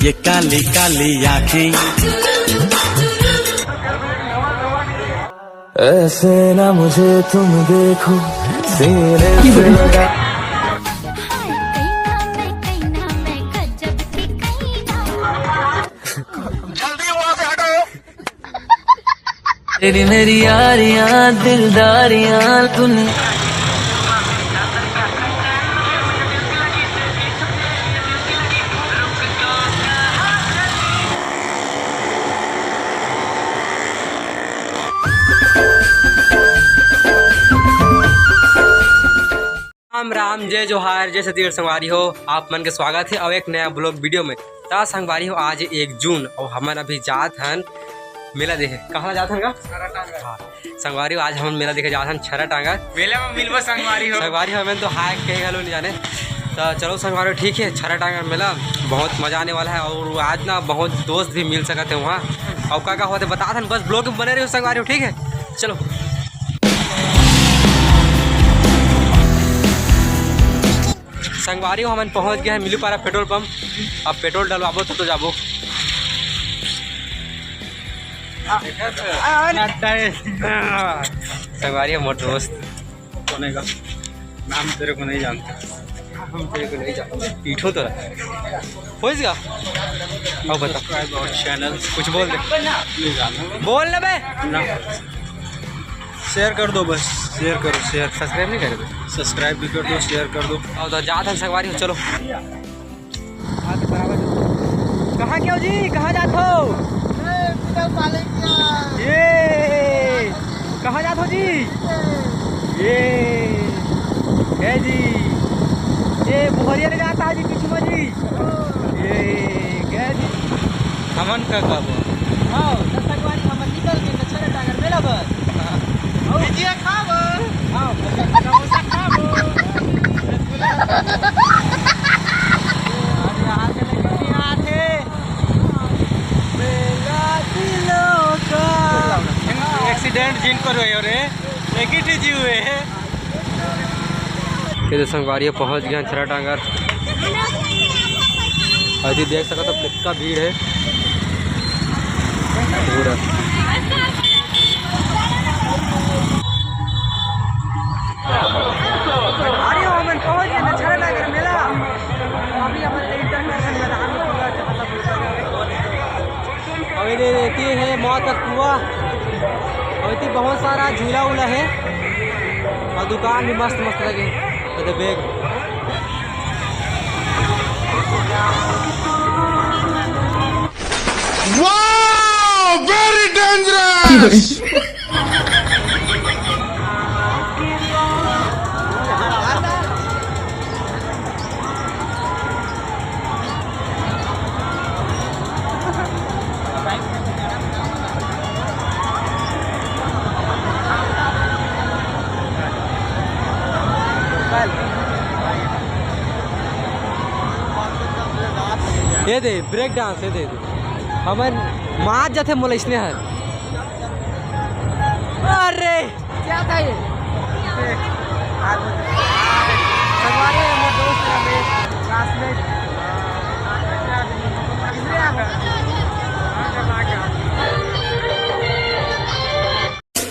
ये काली काली आँखें, ऐसे ना मुझे तुम देखो सीने से लगा। तेरी मेरी यारियां दिलदारियां तूने राम राम जय जोहार जय सतीर संगवारी हो। आप मन के स्वागत है और एक नया ब्लॉग वीडियो में। ता संगवारी हो आज 1 जून और हमन अभी जात हन मेला देखे। कहाँ जात हन का हाँ संगवारी हो, आज हम मेला देखे जात हन छरा टांगा मेला में मिलबो संगवारी हो। संगवारी हो हमें तो हाय कहीं गलो नहीं जाने। तो चलो संगवारी हो ठीक है, छरा टांगा मेला बहुत मज़ा आने वाला है और आज ना बहुत दोस्त भी मिल सकते हैं वहाँ। और क्या होते बता था बस ब्लॉग में बने रहे हो संगवारी हो ठीक है। चलो संगवारी हो हम पहुँच गए हैं मिलूपारा पेट्रोल पंप। अब पेट्रोल डलवाबो तो जाबो। संगवारी हो मोर दोस्त कोने का नाम तेरे को नहीं जानता। हम तेरे को नहीं जानते पीठो तो हो इसका और बता चैनल कुछ बोल दे। नहीं जाना बोल ना बे ना। शेयर कर दो बस, शेयर करो, शेयर सब्सक्राइब नहीं करे सब्सक्राइब भी कर दो, शेयर कर दो। और तो जात है संगवारी हो। चलो कहाँ क्यों जी कहाँ जात हो ये कहाँ जात हो जी ये जी ये बुहरिया ले जाता है जी पीछू में जी ये जी हमन का कब हाँ संगवारी हम निकल के छरे टांगर मेला बस भुजिया खाबो हाँ समोसा खाबो अरे यहाँ से लेके यहाँ थे मेला दिलों का एक्सीडेंट जिन पर हुए रे एक ही चीज हुए है। ये संगवारी पहुँच गया छरा टांगर। अभी देख सका तो कितना भीड़ है पूरा। अभी रहती है मौत का कुआ अभी बहुत सारा झूला उला है और दुकान भी मस्त मस्त लगे तो बैग वाह वेरी डेंजरस। ये दे ब्रेक डांस ये दे हमारे मार जाते मोला इसने है। अरे क्या था ये संगवारी मेरे दोस्त क्लासमेट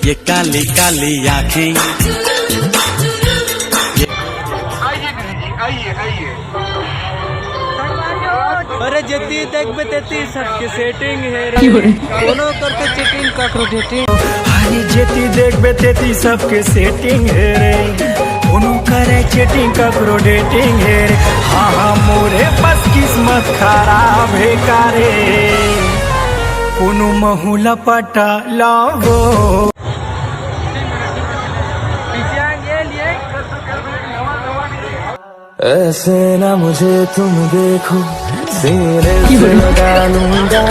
ये काली काली आँखें, अरे जती तक बतेती सबके सेटिंग है रे दोनों करके चीटिंग का रोटेटिंग। हानी जेती देख बेतेती सबके सेटिंग है रे उनु करे चेटिंग ककरो डेटिंग है रे। हाँ हाँ मोरे बस किस्मत खराब है कारे उनु महुला पटा लावो। ऐसे ना मुझे तुम देखो सीने से लगा लूंगा।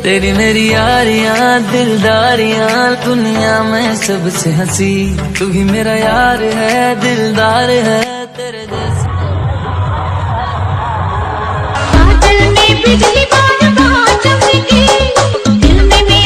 तेरी मेरी यारियां दिलदारियां दुनिया में सबसे हंसी तू ही मेरा यार है दिलदार है तेरे जैसे। बादल में बिजली बार बार चमकी दिल में मेरी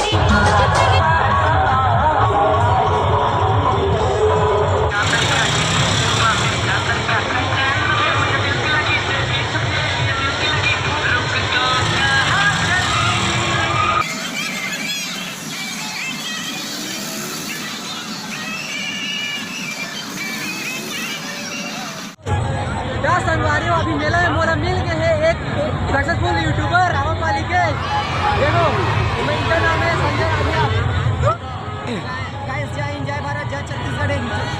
क्या संगवारी हो, अभी मेला में मोला मिल गए है एक सक्सेसफुल यूट्यूबर रावतवाली के। देखो इनका नाम है संजय राठिया। गाइस जय हिंद, जय भारत, जय छत्तीसगढ़,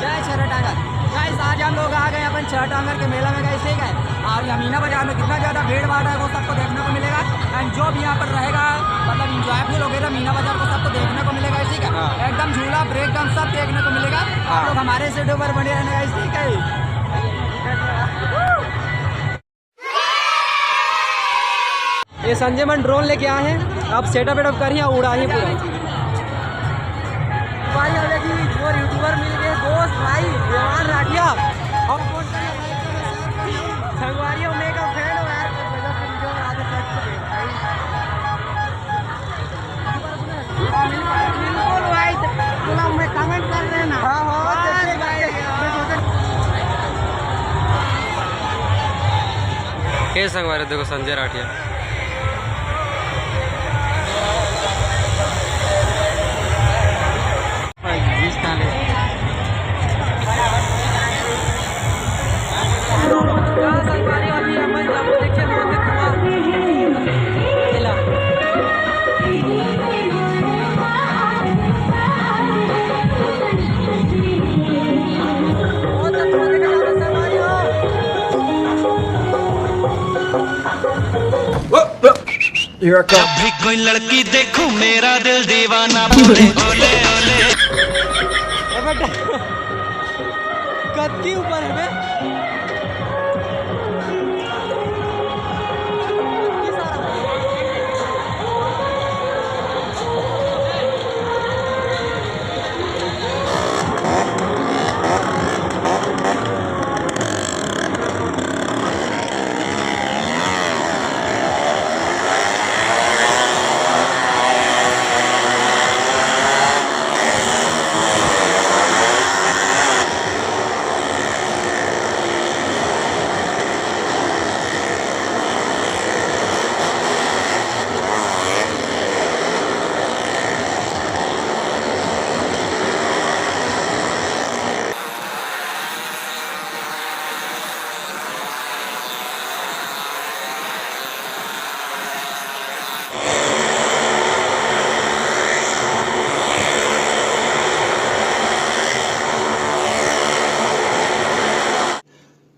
जय छरटांगर। गाइस आज हम लोग आ गए अपन छरटांगर के मेला में। कैसे गए और अमीना बाजार में कितना ज़्यादा भीड़ भाड़ है वो सबको देखने को मिलेगा। एंड जो भी यहाँ पर रहेगा मतलब इंजॉयफुल वगैरह मीना बाजार को सबको देखने को मिलेगा। ठीक है, एकदम झूला ब्रेक डांस सब देखने को मिलेगा। आप लोग हमारे से ऊपर बने रहने का ठीक है। ये संजय मन ड्रोन लेके आए हैं, अब सेटअप वेटअप करिए उड़ा ही पूरा। भाई हमें कि जो यूट्यूबर मिल गए दोस्त भाई देवान राठिया और कौन सा संगवारी में का फैन हो यार, गजब की वीडियो बनाते सच में भाई। बिल्कुल भाई तो मैं कमेंट कर रहे हैं ना। हां भाई ये संगवारी देखो संजय राठिया। जब भी कोई लड़की देखूं मेरा दिल दीवाना बोले ओले ओले। कद के ऊपर है बे?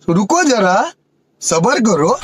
रुको जरा सबर करो।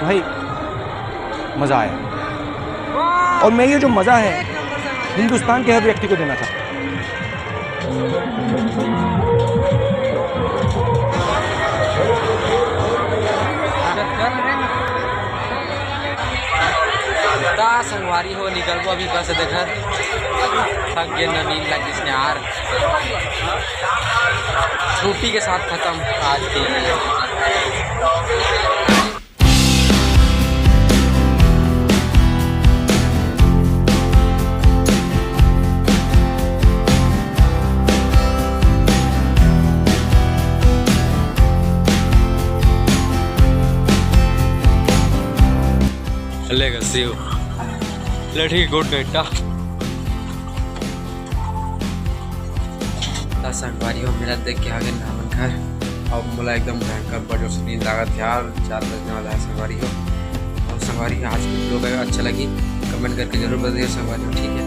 भाई मज़ा आया और मैं ये जो मज़ा है हिंदुस्तान के हर व्यक्ति को देना चाहता हूँ। संगवारी हो निकल को अभी बस देखा थक गए नवीन लग जिसने यार छुट्टी के साथ खत्म आज के लिए। मिलेगा सी यू। ठीक, गुड नाइट। संगवारी हो मेरा देख के आगे नामन घर अब मोला एकदम भयंकर बड़ नींद लागत यार। 4 बजने वाला है संगवारी हो। और संगवारी आज की ब्लॉग अगर अच्छा लगी कमेंट करके जरूर बताइए संगवारी हो, ठीक है।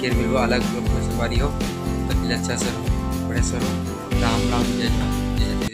फिर मिलो अलग ब्लॉग में संगवारी हो। तो अच्छा से रहो, बड़े से रहो। राम राम, जय जय।